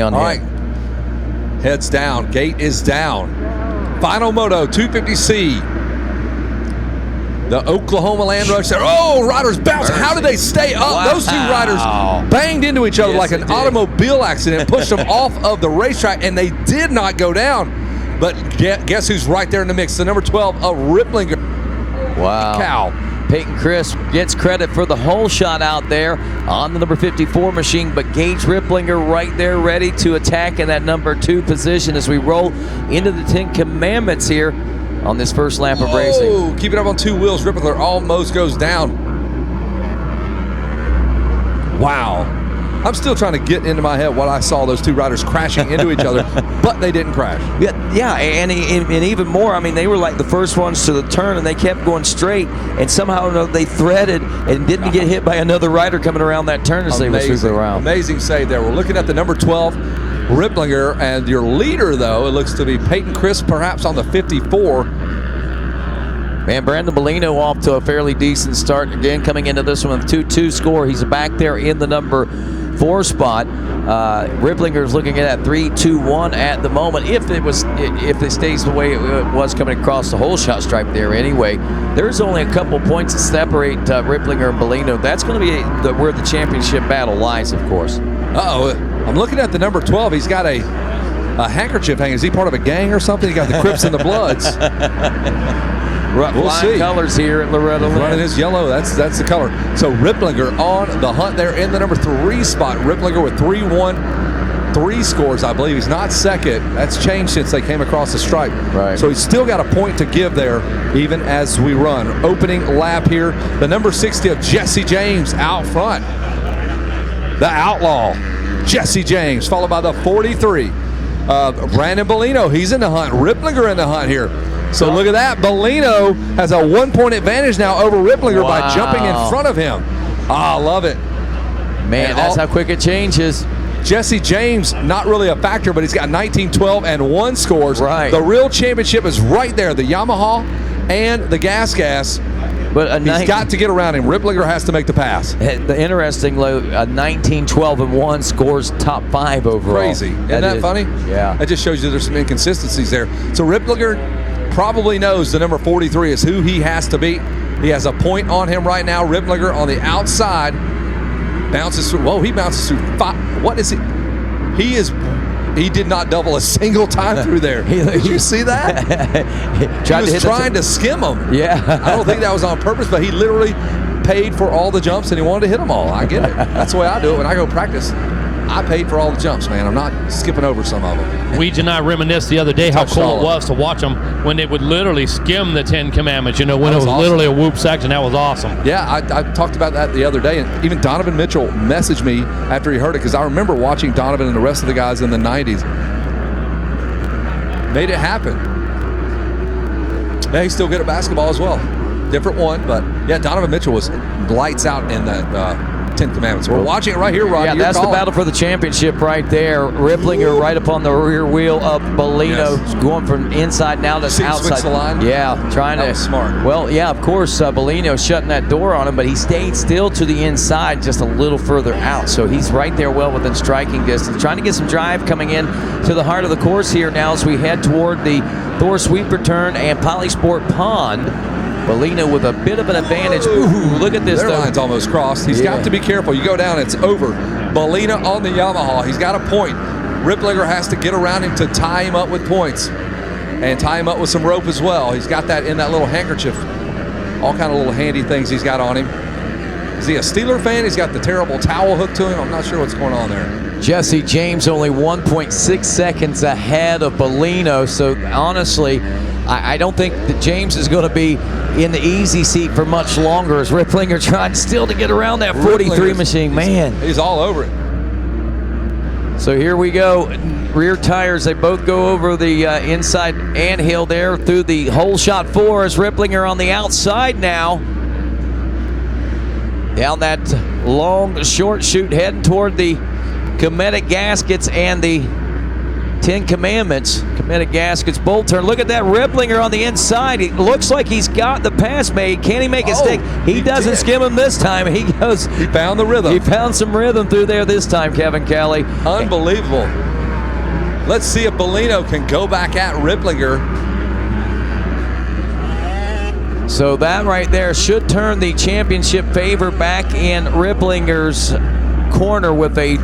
on All him. right. Heads down. Gate is down. Final moto, 250C. The Oklahoma Land Rush there. Oh, riders bouncing. How did they stay up? Wow. Those two riders banged into each other Yes, like an they did. automobile accident, pushed them off of the racetrack, and they did not go down. But guess who's right there in the mix? The number 12 of Ripplinger. Wow. Cow. Peyton Crisp gets credit for the whole shot out there on the number 54 machine, but Gage Ripplinger right there ready to attack in that number 2 position as we roll into the 10 Commandments here on this first lap of racing. Oh, keep it up on 2 wheels. Ripplinger almost goes down. Wow. I'm still trying to get into my head what I saw those two riders crashing into each other, but they didn't crash. Yeah, and even more, I mean, they were like the first ones to the turn, and they kept going straight, and somehow they threaded and didn't get hit by another rider coming around that turn as they were swooping around. Amazing save there. We're looking at the number 12, Ripplinger, and your leader, though, it looks to be Peyton Crisp, perhaps on the 54. Man, Brandon Bellino off to a fairly decent start. Again, coming into this one with 2-2 score. He's back there in the number 4 spot. Ripplinger's looking at that 3-2-1 at the moment. If it stays the way it was coming across the whole shot stripe there anyway, there's only a couple points that separate Ripplinger and Bellino. That's going to be where the championship battle lies, of course. I'm looking at the number 12. He's got a handkerchief hanging. Is he part of a gang or something? He got the Crips and the Bloods. We'll see. Colors here at Loretta. Running his yellow. That's the color. So Ripplinger on the hunt there in the number 3 spot. Ripplinger with 3-1-3 scores, I believe. He's not second. That's changed since they came across the stripe. Right. So he's still got a point to give there, even as we run. Opening lap here. The number 60 of Jesse James out front. The outlaw, Jesse James, followed by the 43. Brandon Bellino, he's in the hunt. Ripplinger in the hunt here. So look at that. Bellino has a 1-point advantage now over Ripplinger by jumping in front of him. I love it. Man, and that's how quick it changes. Jesse James, not really a factor, but he's got 19, 12, and 1 scores. Right. The real championship is right there. The Yamaha and the Gas. But he's got to get around him. Ripplinger has to make the pass. The interesting, 19, 12, and 1 scores top 5 overall. Crazy. Isn't that funny? Yeah. That just shows you there's some inconsistencies there. So Ripplinger probably knows the number 43 is who he has to beat. He has a point on him right now. Ripplinger on the outside bounces through. Whoa, he bounces through 5. What is he? He did not double a single time through there. Did you see that? He was trying to skim him. Yeah. I don't think that was on purpose, but he literally paid for all the jumps and he wanted to hit them all. I get it. That's the way I do it when I go practice. I paid for all the jumps, man. I'm not skipping over some of them. Weege and I reminisced the other day how cool it was to watch them when they would literally skim the 10 Commandments, when it was awesome. Literally a whoop section. That was awesome. Yeah, I talked about that the other day, and even Donovan Mitchell messaged me after he heard it, because I remember watching Donovan and the rest of the guys in the 90s. Made it happen. Now he's still good at basketball as well. Different one, but yeah, Donovan Mitchell was lights out in that 10 Commandments. We're watching it right here, Rodney. Yeah, that's the battle for the championship right there. Ripplinger right up on the rear wheel of Bellino, going from inside now to outside. Switch the line? Yeah, trying that to. Was smart. Well, yeah, of course, Bellino shutting that door on him, but he stayed still to the inside, just a little further out. So he's right there, well within striking distance, trying to get some drive coming in to the heart of the course here now as we head toward the Thor Sweeper Turn and Polysport Pond. Bellino with a bit of an advantage. Ooh, look at this. Their line's almost crossed. He's got to be careful. You go down, it's over. Bellino on the Yamaha. He's got a point. Ripplinger has to get around him to tie him up with points and tie him up with some rope as well. He's got that in that little handkerchief. All kind of little handy things he's got on him. Is he a Steeler fan? He's got the terrible towel hooked to him. I'm not sure what's going on there. Jesse James only 1.6 seconds ahead of Bellino. So honestly, I don't think that James is going to be in the easy seat for much longer as Ripplinger trying still to get around that 43 machine. Man, he's all over it. So here we go. Rear tires, they both go over the inside anthill there through the hole shot 4 as Ripplinger on the outside now. Down that long short chute heading toward the Comedic Gaskets and the 10 Commandments. Comedic Gaskets bolt turn. Look at that Ripplinger on the inside. It looks like he's got the pass made. Can he make a stick? He doesn't skim him this time. He found the rhythm. He found some rhythm through there this time, Kevin Kelly. Unbelievable. Let's see if Bellino can go back at Ripplinger. So that right there should turn the championship favor back in Ripplinger's corner with a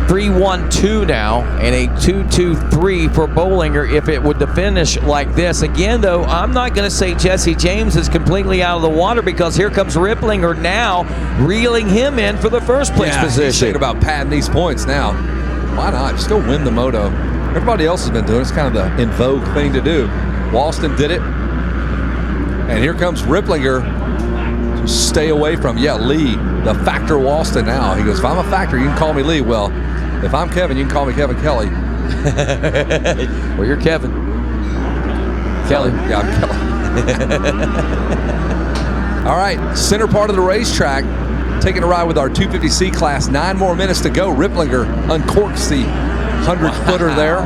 3-1-2 now and a 2-2-3 for Bollinger if it would to finish like this. Again, though, I'm not going to say Jesse James is completely out of the water because here comes Ripplinger now reeling him in for the first place position. He's thinking about padding these points now. Why not? Just go win the Moto. Everybody else has been doing it. It's kind of the in vogue thing to do. Walston did it. And here comes Ripplinger to stay away from, Lee, the factor Walston now. He goes, if I'm a factor, you can call me Lee. Well, if I'm Kevin, you can call me Kevin Kelly. Well, you're Kevin. Kelly. Yeah, I'm Kelly. All right, center part of the racetrack. Taking a ride with our 250C class. 9 more minutes to go. Ripplinger uncorks the 100-footer there.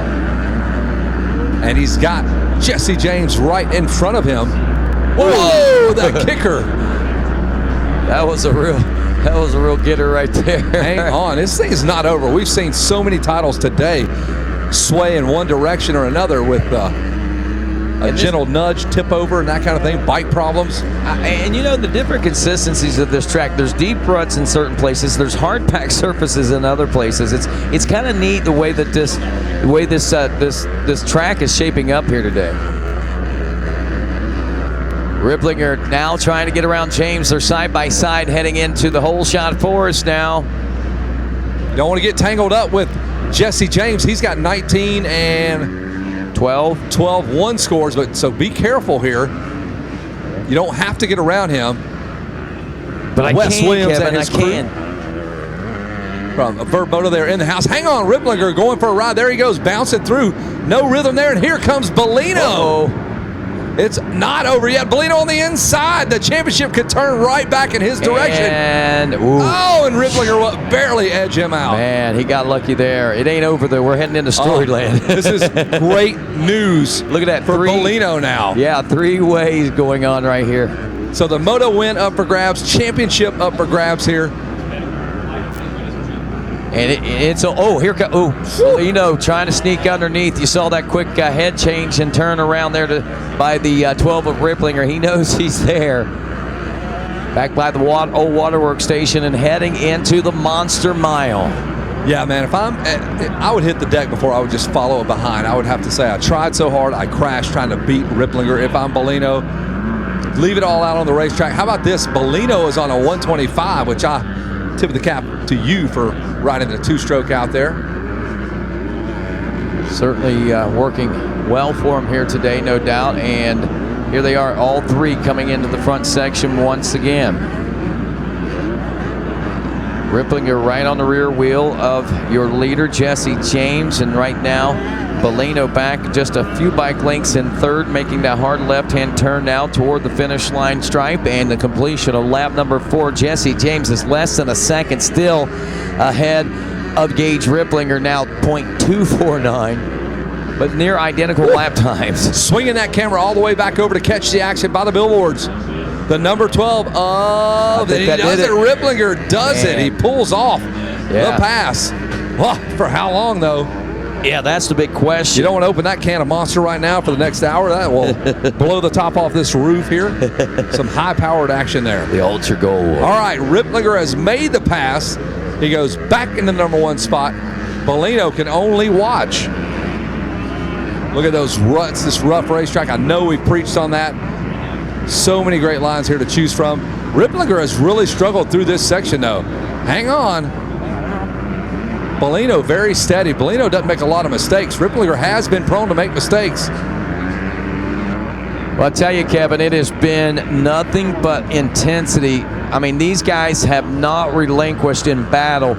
And he's got Jesse James right in front of him. Whoa, that kicker. That was a real getter right there. Hang on, this thing is not over. We've seen so many titles today sway in one direction or another with a gentle nudge, tip over, and that kind of thing, bike problems. And you know the different consistencies of this track. There's deep ruts in certain places. There's hard packed surfaces in other places. It's kind of neat the way that this track is shaping up here today. Ripplinger now trying to get around James. They're side by side heading into the hole shot forest now. You don't want to get tangled up with Jesse James. He's got 19 and 12 one scores, but so be careful here. You don't have to get around him. But Wes I Williams Kevin, and his I crew. can. From Vert Moto there in the house. Hang on, Ripplinger going for a ride. There he goes, bouncing through. No rhythm there, and here comes Bellino. Uh-oh. It's not over yet. Bellino on the inside. The championship could turn right back in his direction. And and Ripplinger will barely edge him out. Man, he got lucky there. It ain't over though. We're heading into Storyland. This is great news. Look at that for Bellino now. Yeah, 3 ways going on right here. So the Moto win up for grabs, championship up for grabs here. And here comes Bellino trying to sneak underneath. You saw that quick head change and turn around there by the 12 of Ripplinger. He knows he's there. Back by the old waterworks station and heading into the Monster Mile. Yeah, man, if I would hit the deck before I would just follow it behind. I would have to say I tried so hard, I crashed trying to beat Ripplinger. If I'm Bellino, leave it all out on the racetrack. How about this? Bellino is on a 125, which I tip of the cap to you for riding the 2-stroke out there. Certainly working well for him here today, no doubt. And here they are, all 3 coming into the front section once again. Ripplinger right on the rear wheel of your leader, Jesse James. And right now, Bellino back just a few bike lengths in third, making that hard left-hand turn now toward the finish line stripe and the completion of lap number 4. Jesse James is less than a second still ahead of Gage Ripplinger, now .249, but near identical lap times. Swinging that camera all the way back over to catch the action by the billboards. The number 12 Ripplinger does it. He pulls off the pass. Well, for how long, though? Yeah, that's the big question. You don't want to open that can of Monster right now for the next hour. That will blow the top off this roof here. Some high-powered action there. The Ultra Gold. All right, Ripplinger has made the pass. He goes back in the number 1 spot. Bellino can only watch. Look at those ruts, this rough racetrack. I know we've preached on that. So many great lines here to choose from. Ripplinger has really struggled through this section, though. Hang on. Bellino very steady. Bellino doesn't make a lot of mistakes. Ripplinger has been prone to make mistakes. Well, I'll tell you, Kevin, it has been nothing but intensity. I mean, these guys have not relinquished in battle.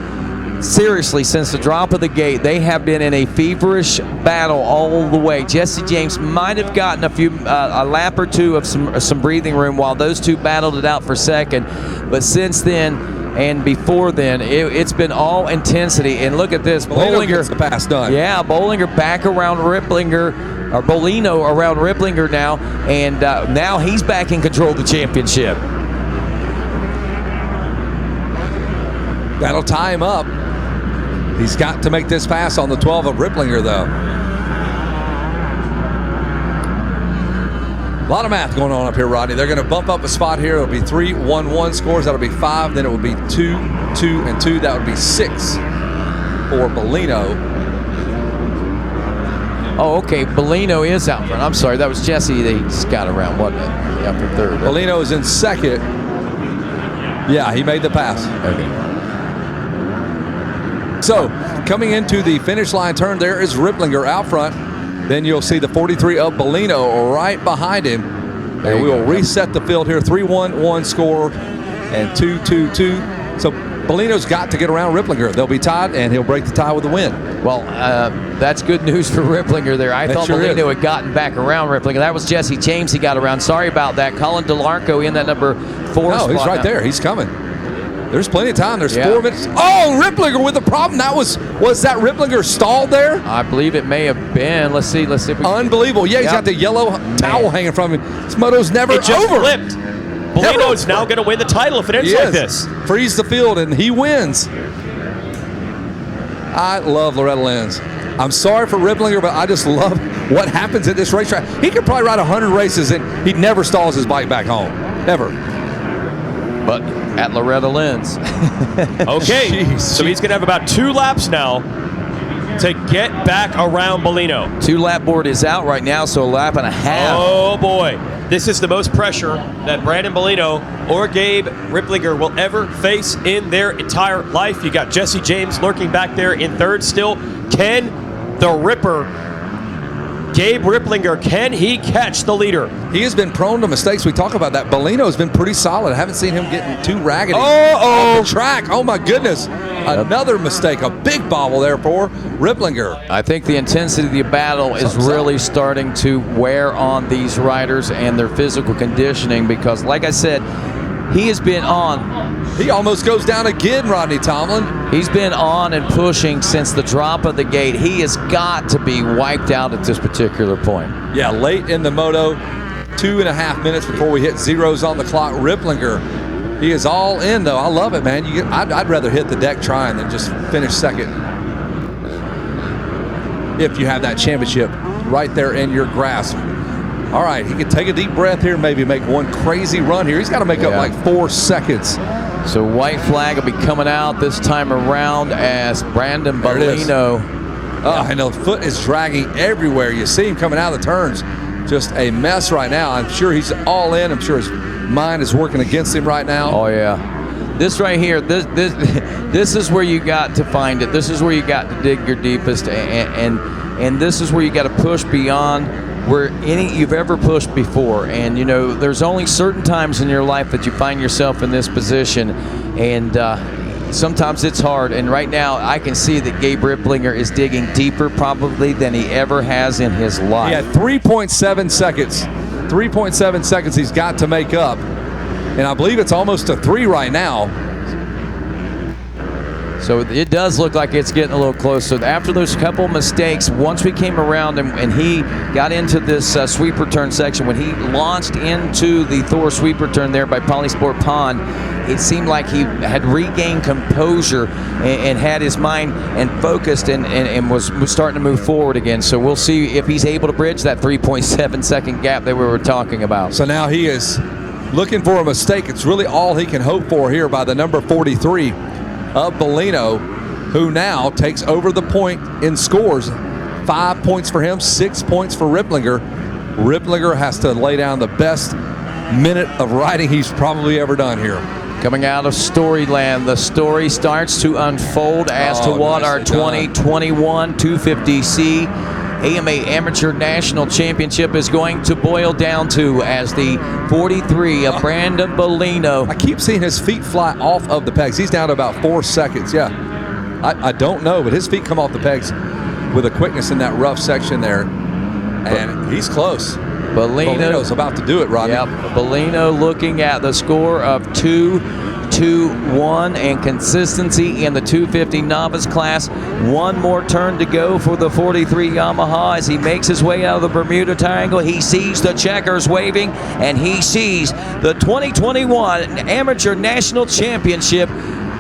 Seriously, since the drop of the gate, they have been in a feverish battle all the way. Jesse James might have gotten a lap or 2 of some breathing room while those 2 battled it out for second. But since then, and before then, it's been all intensity. And look at this. Bellino gets the pass done. Yeah, Bollinger back around Ripplinger, or Bellino around Ripplinger now. And now he's back in control of the championship. That'll tie him up. He's got to make this pass on the 12 of Ripplinger, though. A lot of math going on up here, Rodney. They're going to bump up a spot here. It'll be 3-1-1 scores. That'll be 5. Then it will be 2-2 and 2. That would be 6 for Bellino. Oh, okay. Bellino is out front. I'm sorry. That was Jesse. They just got around, wasn't it? After third. Bellino is in second. Yeah, he made the pass. Okay. So, coming into the finish line turn, there is Ripplinger out front. Then you'll see the 43 of Bellino right behind him. And we will reset the field here. 3-1-1 score and 2-2-2. So Bellino's got to get around Ripplinger. They'll be tied, and he'll break the tie with a win. Well, that's good news for Ripplinger there. I thought Bellino had gotten back around Ripplinger. That was Jesse James he got around. Sorry about that. Colin DeLarco in that number 4 spot. No, he's right there. He's coming. There's plenty of time. There's 4 minutes. Oh, Ripplinger with a problem. That was that Ripplinger stalled there? I believe it may have been. Let's see if we can. Unbelievable. Yeah, he's got the yellow towel hanging from him. This moto's never it just over. Flipped. Bellino is now going to win the title if it ends like this. Frees the field, and he wins. I love Loretta Lynn's. I'm sorry for Ripplinger, but I just love what happens at this racetrack. He could probably ride 100 races, and he never stalls his bike back home. Ever. But at Loretta Lynn's. Okay, so he's going to have about 2 laps now to get back around Bellino. 2-lap board is out right now, so a lap and a half. Oh, boy. This is the most pressure that Brandon Bellino or Gabe Ripplinger will ever face in their entire life. You got Jesse James lurking back there in third still. Can the Ripper, Gabe Ripplinger, can he catch the leader? He has been prone to mistakes. We talk about that. Bellino has been pretty solid. I haven't seen him getting too raggedy on the track. Oh, my goodness. Another mistake. A big bobble there for Ripplinger. I think the intensity of the battle is really starting to wear on these riders and their physical conditioning because, like I said, he has been on. He almost goes down again, Rodney Tomlin. He's been on and pushing since the drop of the gate. He has got to be wiped out at this particular point. Yeah, late in the moto, 2.5 minutes before we hit zeros on the clock. Ripplinger, he is all in, though. I love it, man. I'd rather hit the deck trying than just finish second. If you have that championship right there in your grasp. All right, he can take a deep breath here, maybe make one crazy run here. He's got to make up like 4 seconds. So white flag will be coming out this time around as Brandon Bellino. Oh, and the foot is dragging everywhere. You see him coming out of the turns. Just a mess right now. I'm sure he's all in. I'm sure his mind is working against him right now. Oh, yeah. This right here, this is where you got to find it. This is where you got to dig your deepest, and this is where you got to push beyond where you've ever pushed before. And you know, there's only certain times in your life that you find yourself in this position, and sometimes it's hard. And right now, I can see that Gabe Ripplinger is digging deeper probably than he ever has in his life. Yeah, 3.7 seconds. 3.7 seconds he's got to make up. And I believe it's almost a 3 right now. So it does look like it's getting a little close. So after those couple mistakes, once we came around and he got into this sweeper turn section, when he launched into the Thor sweeper turn there by Polysport Pond, it seemed like he had regained composure and had his mind and focused and was starting to move forward again. So we'll see if he's able to bridge that 3.7 second gap that we were talking about. So now he is looking for a mistake. It's really all he can hope for here by the number 43 of Bellino, who now takes over the point in scores. 5 points for him, 6 points for Ripplinger. Ripplinger has to lay down the best minute of riding he's probably ever done here. Coming out of Storyland, the story starts to unfold as to what our 2021 250C AMA Amateur National Championship is going to boil down to, as the 43 of Brandon Bellino. I keep seeing his feet fly off of the pegs. He's down to about 4 seconds. Yeah, I don't know, but his feet come off the pegs with a quickness in that rough section there, and he's close. Bellino's about to do it, Rodney. Yep, Bellino looking at the score of 2-2-1 and consistency in the 250 novice class. One more turn to go for the 43 Yamaha as he makes his way out of the Bermuda Triangle. He sees the checkers waving, and he sees the 2021 Amateur National Championship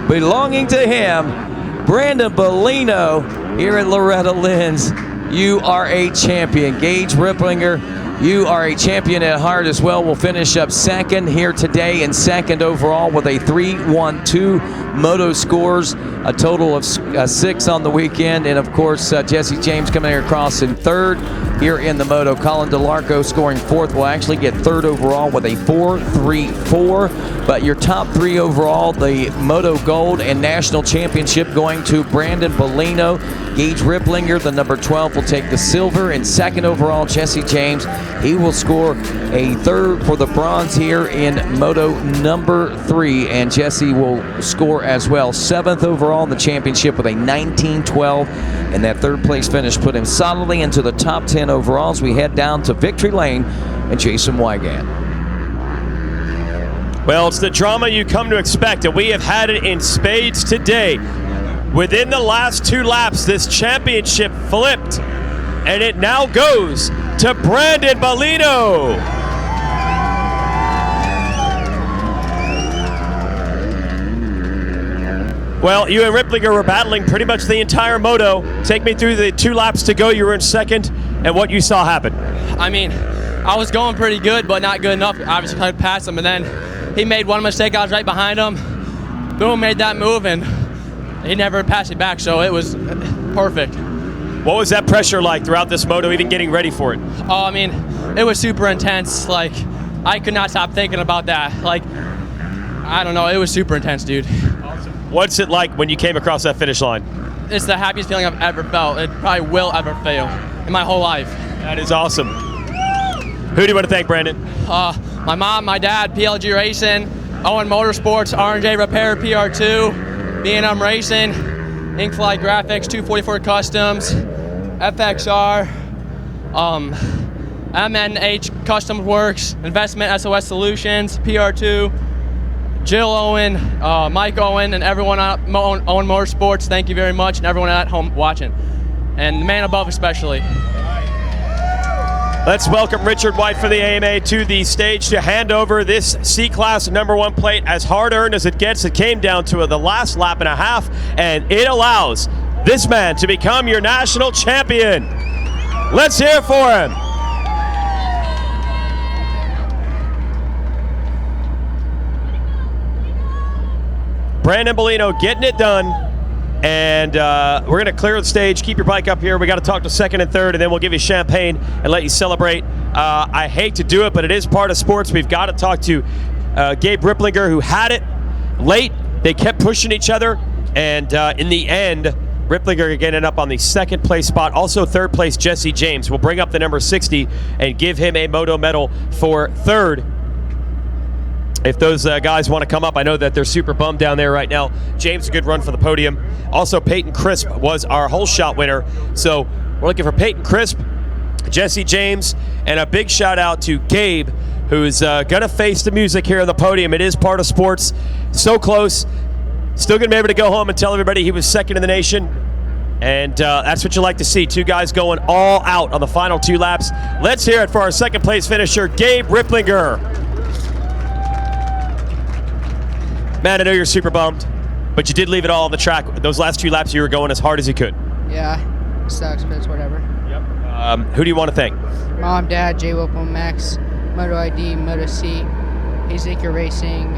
belonging to him. Brandon Bellino here at Loretta Lynn's. You are a champion. Gage Ripplinger, you are a champion at heart as well. We'll finish up second here today and second overall with a 3-1-2 Moto scores, a total of 6 on the weekend. And, of course, Jesse James coming across in third here in the Moto. Colin DeLarco scoring fourth will actually get third overall with a 4-3-4. But your top 3 overall, the Moto Gold and National Championship going to Brandon Bellino. Gage Ripplinger, the number 12, will take the silver. And second overall, Jesse James, he will score a third for the bronze here in Moto number 3. And Jesse will score as well. 7th overall in the championship with a 19-12. And that third place finish put him solidly into the top 10 overall as we head down to Victory Lane and Jason Wygant. Well, it's the drama you come to expect, and we have had it in spades today. Within the last 2 laps, this championship flipped, and it now goes to Brandon Bellino. Well, you and Ripplinger were battling pretty much the entire moto. Take me through the 2 laps to go. You were in second, and what you saw happen. I mean, I was going pretty good, but not good enough. Obviously, I could pass him, and then he made one mistake. I was right behind him. Boom, made that move, and he never passed it back, so it was perfect. What was that pressure like throughout this moto, even getting ready for it? Oh, I mean, it was super intense. Like, I could not stop thinking about that. Like, I don't know, it was super intense, dude. What's it like when you came across that finish line? It's the happiest feeling I've ever felt. It probably will ever fail in my whole life. That is awesome. Who do you want to thank, Brandon? My mom, my dad, PLG Racing, Owen Motorsports, R&J Repair, PR2, B&M Racing, Inkfly Graphics, 244 Customs, FXR, MNH Custom Works, Investment SOS Solutions, PR2, Jill Owen, Mike Owen, and everyone at Owen Motorsports, thank you very much, and everyone at home watching, and the man above especially. Let's welcome Richard White for the AMA to the stage to hand over this C-Class number 1 plate as hard-earned as it gets. It came down to the last lap and a half, and it allows this man to become your national champion. Let's hear it for him. Brandon Bellino getting it done, and we're going to clear the stage. Keep your bike up here. We got to talk to second and third, and then we'll give you champagne and let you celebrate. I hate to do it, but it is part of sports. We've got to talk to Gabe Ripplinger, who had it late. They kept pushing each other, and in the end, Ripplinger getting up on the 2nd place spot. Also 3rd place, Jesse James. We'll bring up the number 60 and give him a Moto medal for 3rd. If those guys want to come up, I know that they're super bummed down there right now. James, a good run for the podium. Also, Peyton Crisp was our whole shot winner. So we're looking for Peyton Crisp, Jesse James, and a big shout out to Gabe, who's going to face the music here on the podium. It is part of sports. So close. Still going to be able to go home and tell everybody he was 2nd in the nation. And that's what you like to see. 2 guys going all out on the final 2 laps. Let's hear it for our 2nd place finisher, Gabe Ripplinger. Man, I know you're super bummed, but you did leave it all on the track. Those last 2 laps, you were going as hard as you could. Yeah, sucks, but it's whatever. Yep. Who do you want to thank? Mom, Dad, J-Wilpo, Max, Moto ID, Moto C, Ezekiel Racing,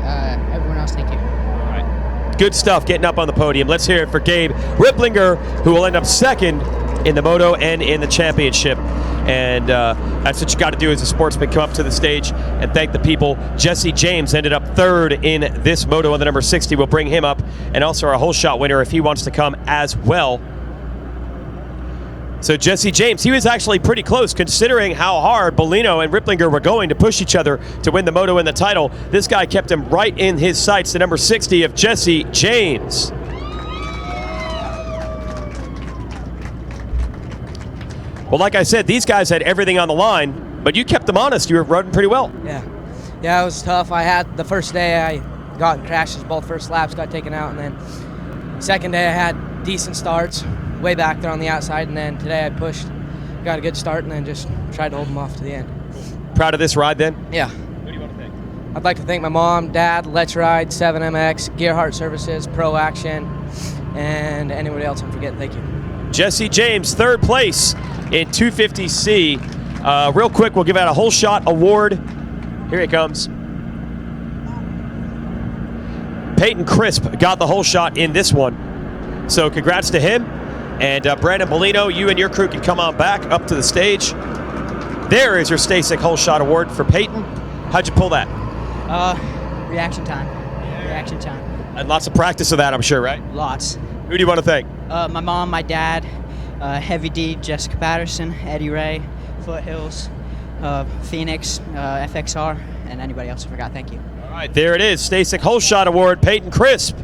everyone else, thank you. All right. Good stuff getting up on the podium. Let's hear it for Gabe Ripplinger, who will end up 2nd in the Moto and in the championship. And that's what you got to do as a sportsman. Come up to the stage and thank the people. Jesse James ended up 3rd in this Moto on the number 60. We'll bring him up, and also our whole shot winner if he wants to come as well. So Jesse James, he was actually pretty close considering how hard Bellino and Ripplinger were going to push each other to win the Moto and the title. This guy kept him right in his sights, the number 60 of Jesse James. Well, like I said, these guys had everything on the line, but you kept them honest. You were running pretty well. Yeah, it was tough. I had the first day I got in crashes, both first laps got taken out, and then second day I had decent starts way back there on the outside, and then today I pushed, got a good start, and then just tried to hold them off to the end. Proud of this ride then? Yeah. Who do you want to thank? I'd like to thank my mom, dad, Let's Ride, 7MX, Gearhart Services, Pro Action, and anybody else I'm forgetting. Thank you. Jesse James, third place in 250C. Real quick, we'll give out a whole shot award. Here it comes. Peyton Crisp got the whole shot in this one. So congrats to him. And Brandon Bellino, you and your crew can come on back up to the stage. There is your Stasic whole shot award for Peyton. How'd you pull that? Reaction time. Reaction time. And lots of practice of that, I'm sure, right? Lots. Who do you want to thank? My mom, my dad, Heavy D, Jessica Patterson, Eddie Ray, Foothills, Phoenix, FXR, and anybody else I forgot. Thank you. All right, there it is. Stasic whole shot award, Peyton Crisp.